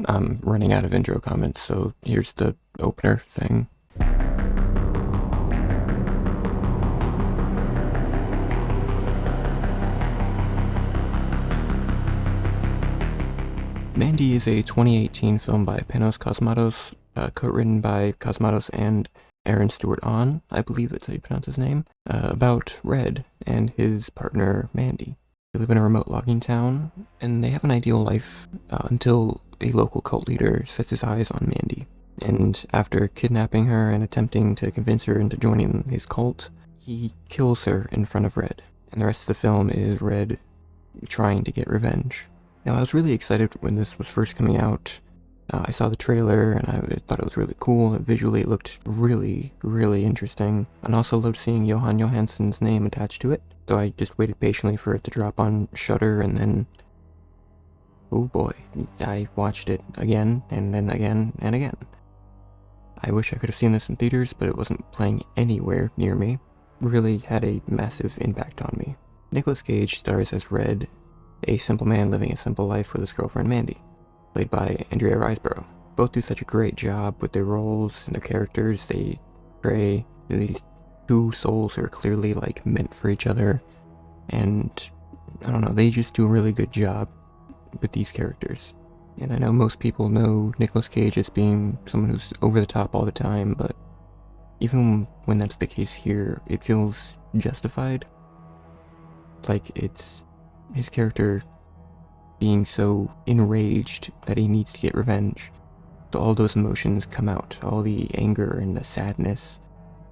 I'm running out of intro comments, so here's the opener thing. Mandy is a 2018 film by Panos Cosmatos, co-written by Cosmatos and Aaron Stewart-On, I believe that's how you pronounce his name, about Red and his partner Mandy. They live in a remote logging town, and they have an ideal life until a local cult leader sets his eyes on Mandy. And after kidnapping her and attempting to convince her into joining his cult, he kills her in front of Red. And the rest of the film is Red trying to get revenge. Now, I was really excited when this was first coming out. I saw the trailer and I thought it was really cool. Visually, it looked really, really interesting. And also loved seeing Johan Johansson's name attached to it. So I just waited patiently for it to drop on Shudder, and then, oh boy, I watched it again and then again and again. I wish I could have seen this in theaters, but it wasn't playing anywhere near me. Really had a massive impact on me. Nicolas Cage stars as Red, a simple man living a simple life with his girlfriend Mandy, played by Andrea Riseborough. Both do such a great job with their roles and their characters. They portray these two souls who are clearly like meant for each other, and I don't know, they just do a really good job with these characters. And I know most people know Nicolas Cage as being someone who's over the top all the time, but even when that's the case here, it feels justified. Like it's his character being so enraged that he needs to get revenge. So all those emotions come out, all the anger and the sadness.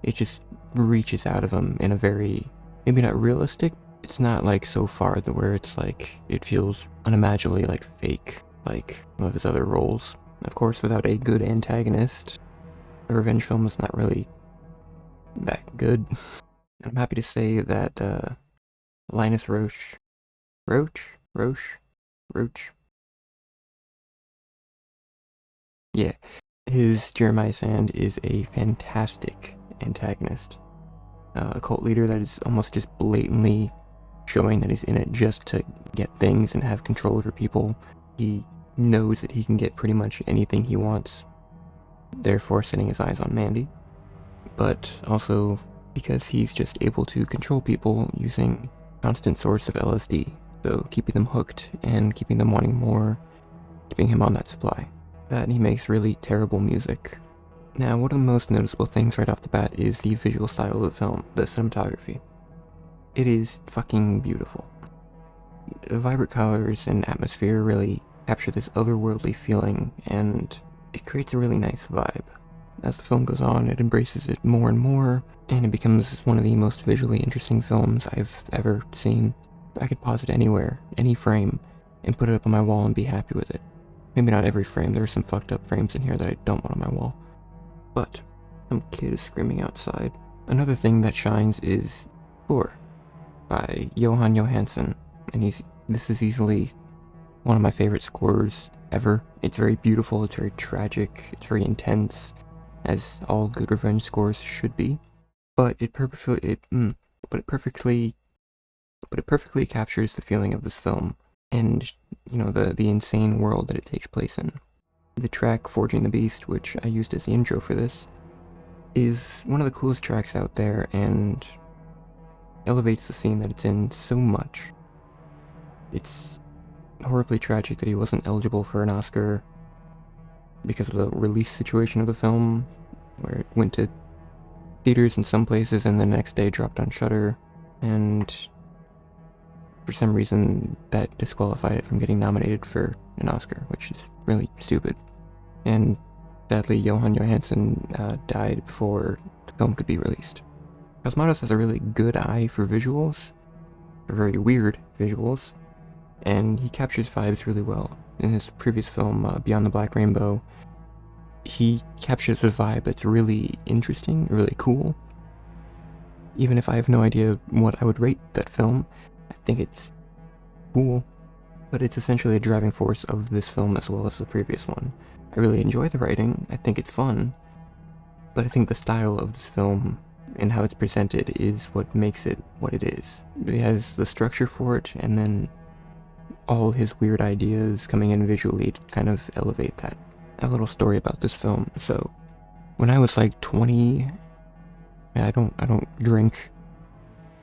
It just reaches out of him in a very, maybe not realistic, it's not like so far that where it's like, it feels unimaginably like fake, like some of his other roles. Of course, without a good antagonist, a revenge film is not really that good. I'm happy to say that Linus Roach? Yeah, his Jeremiah Sand is a fantastic antagonist. A cult leader that is almost just blatantly showing that he's in it just to get things and have control over people. He knows that he can get pretty much anything he wants, therefore setting his eyes on Mandy. But also because he's just able to control people using constant source of LSD, so keeping them hooked and keeping them wanting more, keeping him on that supply. That and he makes really terrible music. Now, one of the most noticeable things right off the bat is the visual style of the film, the cinematography. It is fucking beautiful. The vibrant colors and atmosphere really capture this otherworldly feeling, and it creates a really nice vibe. As the film goes on, it embraces it more and more, and it becomes one of the most visually interesting films I've ever seen. I could pause it anywhere, any frame, and put it up on my wall and be happy with it. Maybe not every frame, there are some fucked up frames in here that I don't want on my wall. But some kid is screaming outside. Another thing that shines is Score by Johan Johansson, and this is easily one of my favorite scores ever. It's very beautiful, it's very tragic, it's very intense, as all good revenge scores should be. But it perfectly captures the feeling of this film, and the insane world that it takes place in. The track Forging the Beast, which I used as the intro for this, is one of the coolest tracks out there and elevates the scene that it's in so much. It's horribly tragic that he wasn't eligible for an Oscar because of the release situation of the film, where it went to theaters in some places and the next day dropped on Shudder, and for some reason that disqualified it from getting nominated for an Oscar, which is really stupid. And sadly, Johan Johansson died before the film could be released. Cosmatos has a really good eye for visuals, for very weird visuals, and he captures vibes really well. In his previous film, Beyond the Black Rainbow, he captures a vibe that's really interesting, really cool. Even if I have no idea what I would rate that film, I think it's cool. But it's essentially a driving force of this film as well as the previous one. I really enjoy the writing, I think it's fun, but I think the style of this film and how it's presented is what makes it what it is. It has the structure for it, and then all his weird ideas coming in visually to kind of elevate that. A little story about this film. So, when I was like 20, I don't drink.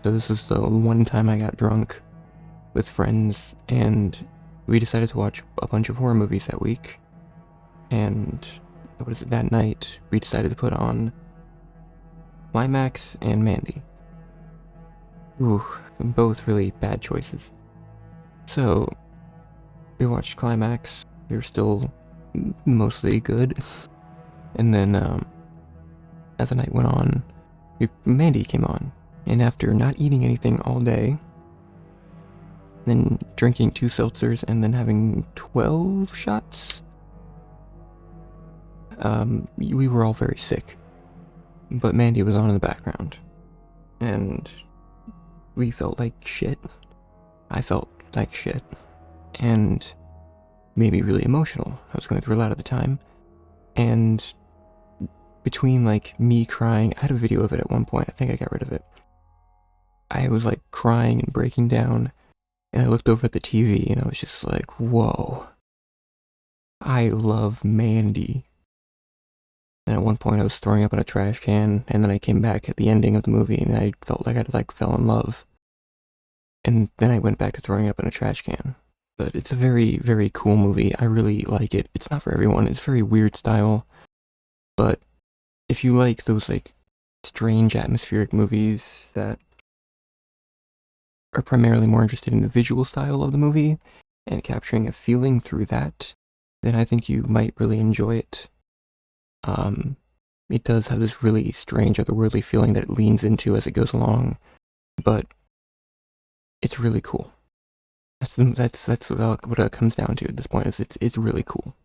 So this is the one time I got drunk with friends, and we decided to watch a bunch of horror movies that week. And that night we decided to put on Climax and Mandy. Ooh, both really bad choices. So we watched Climax. We were still mostly good, and then as the night went on, Mandy came on, and after not eating anything all day, then drinking 2 seltzers, and then having 12 shots, we were all very sick. But Mandy was on in the background, and we felt like shit. I felt like shit, and made me really emotional. I was going through a lot at the time, and between like me crying, I had a video of it at one point, I think I got rid of it. I was like crying and breaking down, and I looked over at the TV and I was just like, whoa, I love Mandy. And at one point I was throwing up in a trash can, and then I came back at the ending of the movie and I felt like I like fell in love. And then I went back to throwing up in a trash can. But it's a very, very cool movie. I really like it. It's not for everyone. It's very weird style. But if you like those like strange atmospheric movies that are primarily more interested in the visual style of the movie and capturing a feeling through that, then I think you might really enjoy it. It does have this really strange, otherworldly feeling that it leans into as it goes along, but it's really cool. That's what it comes down to at this point. Is it's really cool.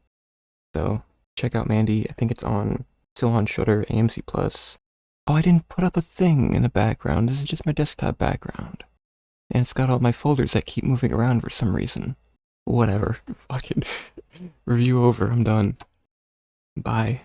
So check out Mandy. I think it's still on Shudder, AMC Plus. Oh, I didn't put up a thing in the background. This is just my desktop background, and it's got all my folders that keep moving around for some reason. Whatever. Fucking review over. I'm done. Bye.